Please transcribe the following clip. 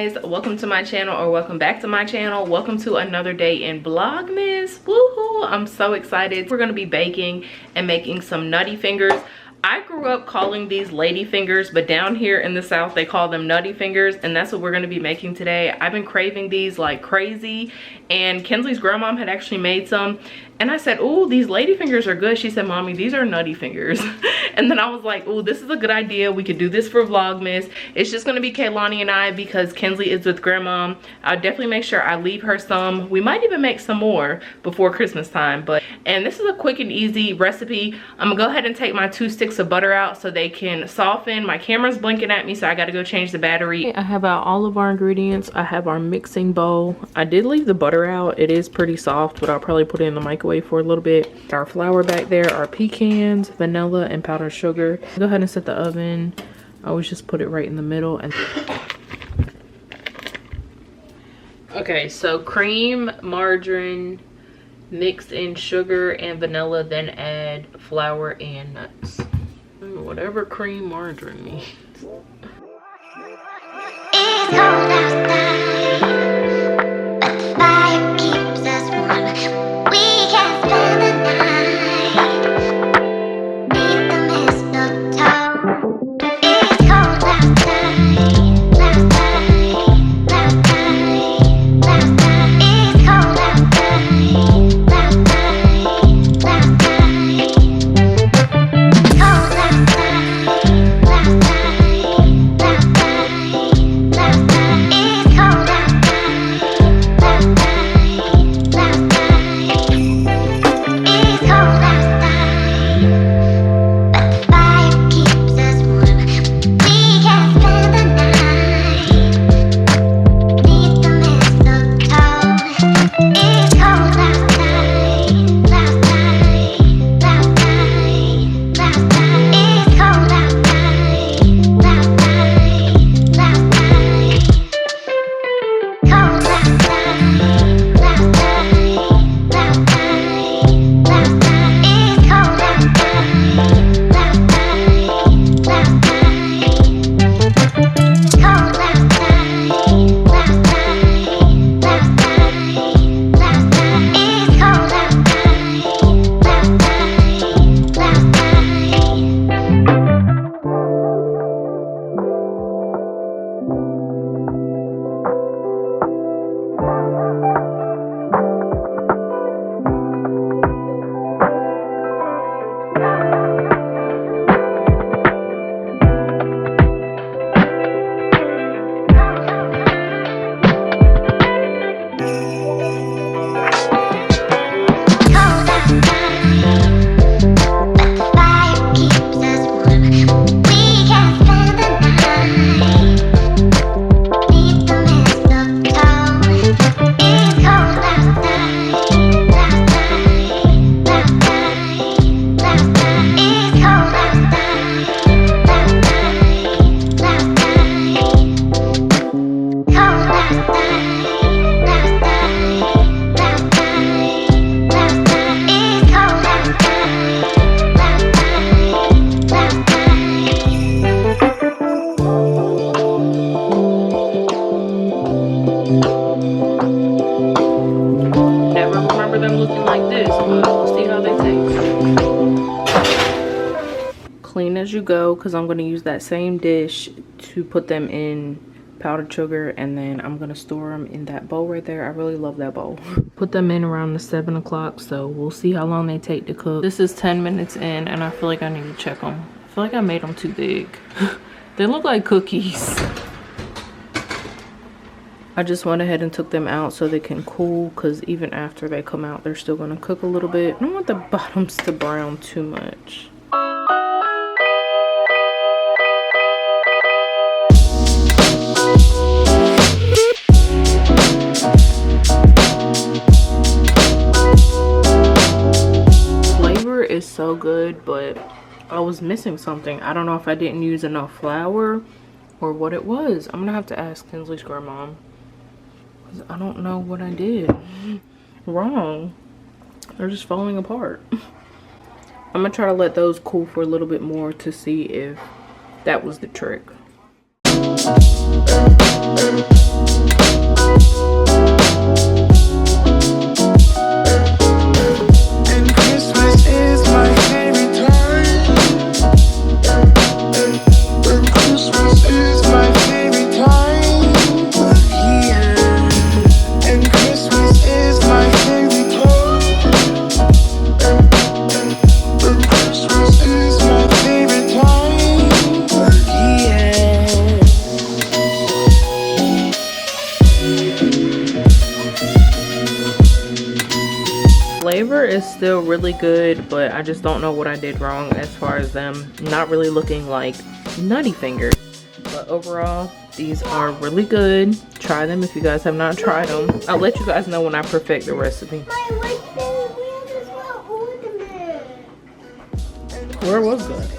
guys, welcome to my channel, or welcome back to my channel. Welcome to another day in Vlogmas. Woohoo! I'm so excited. We're gonna be baking and making some nutty fingers. I grew up calling these lady fingers, but down here in the South they call them nutty fingers, and that's what we're going to be making today. I've been craving these like crazy, and Kinsley's grandmom had actually made some, and I said, "Oh, these lady fingers are good." She said, "Mommy, these are nutty fingers." And then I was like, "Oh, this is a good idea. We could do this for Vlogmas." It's just going to be Kaylani and I because Kinsley is with grandmom. I'll definitely make sure I leave her some. We might even make some more before Christmas time, and this is a quick and easy recipe. I'm gonna go ahead and take my 2 sticks of butter out so they can soften. My camera's blinking at me, so I got to go change the battery. I have out all of our ingredients. I have our mixing bowl. I did leave the butter out. It is pretty soft, but I'll probably put it in the microwave for a little bit. Our flour back there, our pecans, vanilla, and powdered sugar. Go ahead and set the oven. I always just put it right in the middle. And okay, so cream, margarine, mix in sugar and vanilla, then add flour and nuts. Whatever cream margarine needs. It's cold outside, but the fire keeps us warm. We can spend the night beneath the mistletoe. It's cold outside, outside, outside, outside. It's cold outside, outside, outside. Cold as you go, because I'm going to use that same dish to put them in powdered sugar, and then I'm going to store them in that bowl right there. I really love that bowl. Put them in around the 7 o'clock, so we'll see how long they take to cook. This is 10 minutes in, and I feel like I need to check them. I feel like I made them too big. They look like cookies. I just went ahead and took them out so they can cool, because even after they come out, they're still going to cook a little bit. I don't want the bottoms to brown too much. Flavor is so good, but I was missing something. I don't know if I didn't use enough flour or what it was. I'm gonna have to ask Kinsley's grandma. I don't know what I did wrong. They're just falling apart. I'm gonna try to let those cool for a little bit more to see if that was the trick. flavor is still really good, but I just don't know what I did wrong as far as them not really looking like Nutty fingers. But overall, these are really good. Try them if you guys have not tried them. I'll let you guys know when I perfect the recipe. My Where was that?